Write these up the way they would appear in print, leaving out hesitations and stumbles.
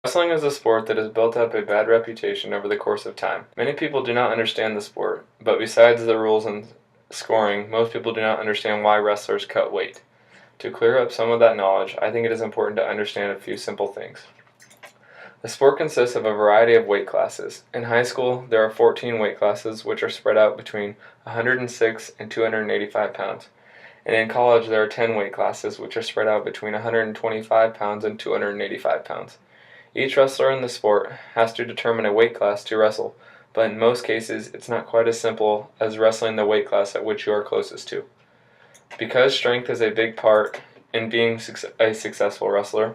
Wrestling is a sport that has built up a bad reputation over the course of time. Many people do not understand the sport, but besides the rules and scoring, most people do not understand why wrestlers cut weight. To clear up some of that knowledge, I think it is important to understand a few simple things. The sport consists of a variety of weight classes. In high school, there are 14 weight classes which are spread out between 106 and 285 pounds. And in college, there are 10 weight classes which are spread out between 125 pounds and 285 pounds. Each wrestler in the sport has to determine a weight class to wrestle, but in most cases it's not quite as simple as wrestling the weight class at which you are closest to. Because strength is a big part in being a successful wrestler,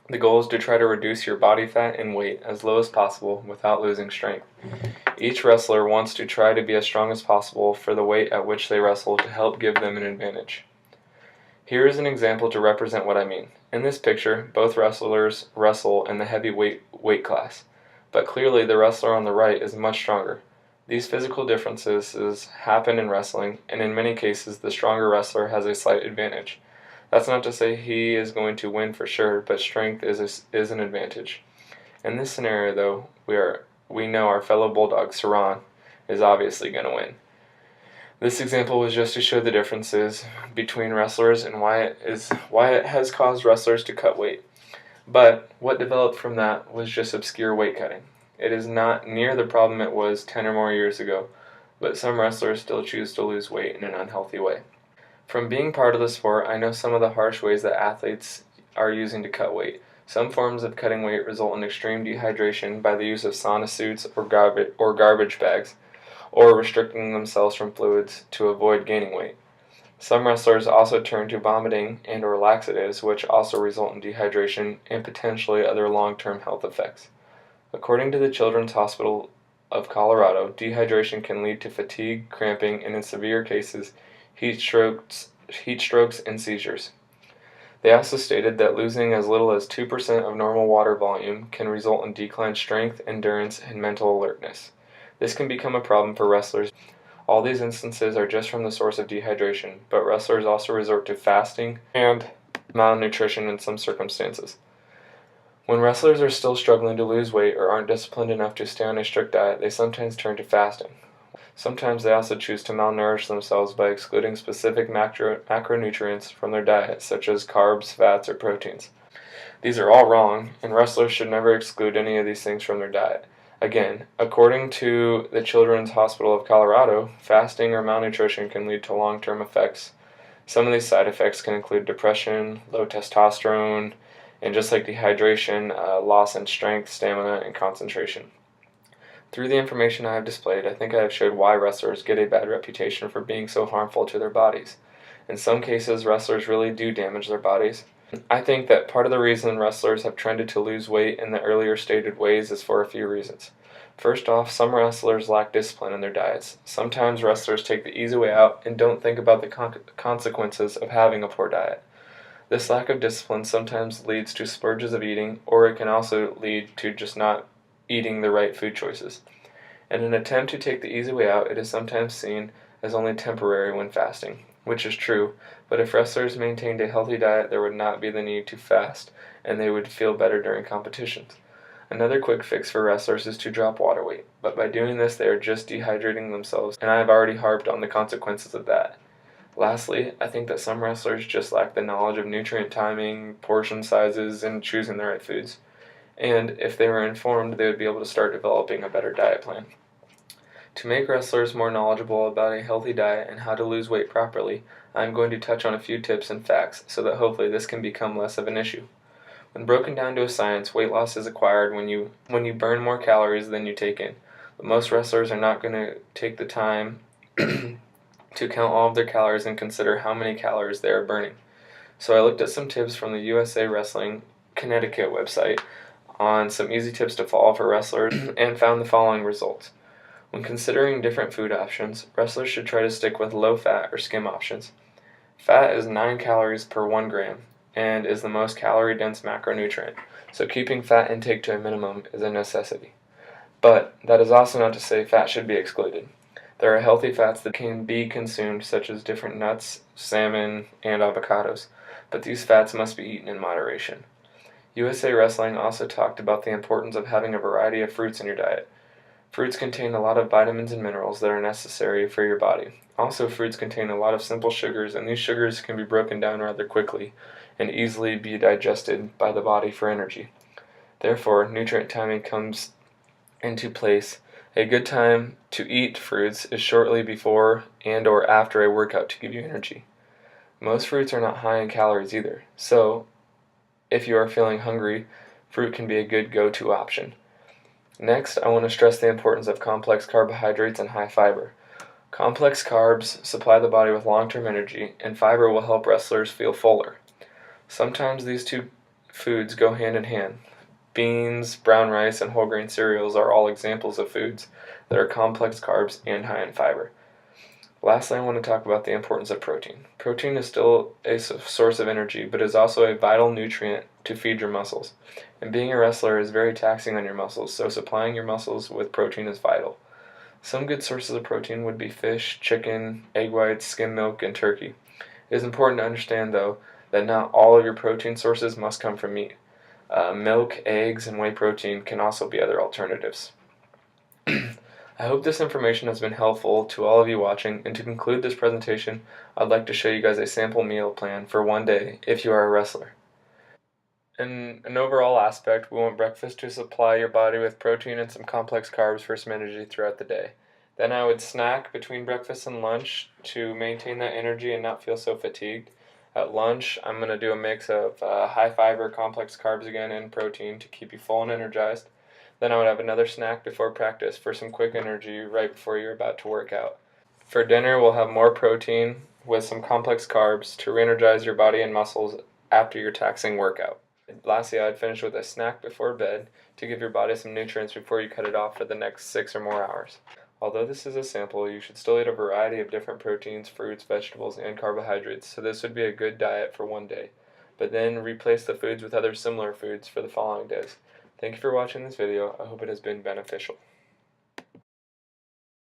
the goal is to try to reduce your body fat and weight as low as possible without losing strength. Each wrestler wants to try to be as strong as possible for the weight at which they wrestle to help give them an advantage. Here is an example to represent what I mean. In this picture, both wrestlers wrestle in the heavyweight weight class, but clearly the wrestler on the right is much stronger. These physical differences happen in wrestling, and in many cases the stronger wrestler has a slight advantage. That's not to say he is going to win for sure, but strength is an advantage. In this scenario, though, we know our fellow bulldog, Saran, is obviously going to win. This example was just to show the differences between wrestlers and why it has caused wrestlers to cut weight. But what developed from that was just obscure weight cutting. It is not near the problem it was 10 or more years ago, but some wrestlers still choose to lose weight in an unhealthy way. From being part of the sport, I know some of the harsh ways that athletes are using to cut weight. Some forms of cutting weight result in extreme dehydration by the use of sauna suits or garbage bags, or restricting themselves from fluids to avoid gaining weight. Some wrestlers also turn to vomiting and or laxatives, which also result in dehydration and potentially other long-term health effects. According to the Children's Hospital of Colorado, dehydration can lead to fatigue, cramping, and in severe cases, heat strokes and seizures. They also stated that losing as little as 2% of normal water volume can result in declined strength, endurance, and mental alertness. This can become a problem for wrestlers. All these instances are just from the source of dehydration, but wrestlers also resort to fasting and malnutrition in some circumstances. When wrestlers are still struggling to lose weight or aren't disciplined enough to stay on a strict diet, they sometimes turn to fasting. Sometimes they also choose to malnourish themselves by excluding specific macronutrients from their diet, such as carbs, fats, or proteins. These are all wrong, and wrestlers should never exclude any of these things from their diet. Again, according to the Children's Hospital of Colorado, fasting or malnutrition can lead to long-term effects. Some of these side effects can include depression, low testosterone, and just like dehydration, loss in strength, stamina, and concentration. Through the information I have displayed, I think I have showed why wrestlers get a bad reputation for being so harmful to their bodies. In some cases, wrestlers really do damage their bodies. I think that part of the reason wrestlers have trended to lose weight in the earlier stated ways is for a few reasons. First off, some wrestlers lack discipline in their diets. Sometimes wrestlers take the easy way out and don't think about the consequences of having a poor diet. This lack of discipline sometimes leads to splurges of eating, or it can also lead to just not eating the right food choices. In an attempt to take the easy way out, it is sometimes seen as only temporary when fasting, which is true, but if wrestlers maintained a healthy diet, there would not be the need to fast, and they would feel better during competitions. Another quick fix for wrestlers is to drop water weight, but by doing this they are just dehydrating themselves, and I have already harped on the consequences of that. Lastly, I think that some wrestlers just lack the knowledge of nutrient timing, portion sizes, and choosing the right foods. And if they were informed, they would be able to start developing a better diet plan. To make wrestlers more knowledgeable about a healthy diet and how to lose weight properly, I am going to touch on a few tips and facts so that hopefully this can become less of an issue. When broken down to a science, weight loss is acquired when you burn more calories than you take in. But most wrestlers are not going to take the time to count all of their calories and consider how many calories they are burning. So I looked at some tips from the USA Wrestling Connecticut website on some easy tips to follow for wrestlers and found the following results. When considering different food options, wrestlers should try to stick with low-fat or skim options. Fat is 9 calories per 1 gram and is the most calorie-dense macronutrient, so keeping fat intake to a minimum is a necessity. But that is also not to say fat should be excluded. There are healthy fats that can be consumed, such as different nuts, salmon, and avocados, but these fats must be eaten in moderation. USA Wrestling also talked about the importance of having a variety of fruits in your diet. Fruits contain a lot of vitamins and minerals that are necessary for your body. Also, fruits contain a lot of simple sugars, and these sugars can be broken down rather quickly and easily be digested by the body for energy. Therefore, nutrient timing comes into place. A good time to eat fruits is shortly before and or after a workout to give you energy. Most fruits are not high in calories either, so if you are feeling hungry, fruit can be a good go-to option. Next, I want to stress the importance of complex carbohydrates and high fiber. Complex carbs supply the body with long-term energy, and fiber will help wrestlers feel fuller. Sometimes these two foods go hand in hand. Beans, brown rice, and whole grain cereals are all examples of foods that are complex carbs and high in fiber. Lastly, I want to talk about the importance of protein. Protein is still a source of energy, but is also a vital nutrient to feed your muscles. And being a wrestler is very taxing on your muscles, so supplying your muscles with protein is vital. Some good sources of protein would be fish, chicken, egg whites, skim milk, and turkey. It is important to understand, though, that not all of your protein sources must come from meat. Milk, eggs, and whey protein can also be other alternatives. I hope this information has been helpful to all of you watching, and to conclude this presentation, I'd like to show you guys a sample meal plan for one day if you are a wrestler. In an overall aspect, we want breakfast to supply your body with protein and some complex carbs for some energy throughout the day. Then I would snack between breakfast and lunch to maintain that energy and not feel so fatigued. At lunch, I'm going to do a mix of high fiber, complex carbs again, and protein to keep you full and energized. Then I would have another snack before practice for some quick energy right before you're about to work out. For dinner, we'll have more protein with some complex carbs to re-energize your body and muscles after your taxing workout. Lastly, I'd finish with a snack before bed to give your body some nutrients before you cut it off for the next 6 or more hours. Although this is a sample, you should still eat a variety of different proteins, fruits, vegetables, and carbohydrates, so this would be a good diet for one day. But then replace the foods with other similar foods for the following days. Thank you for watching this video. I hope it has been beneficial.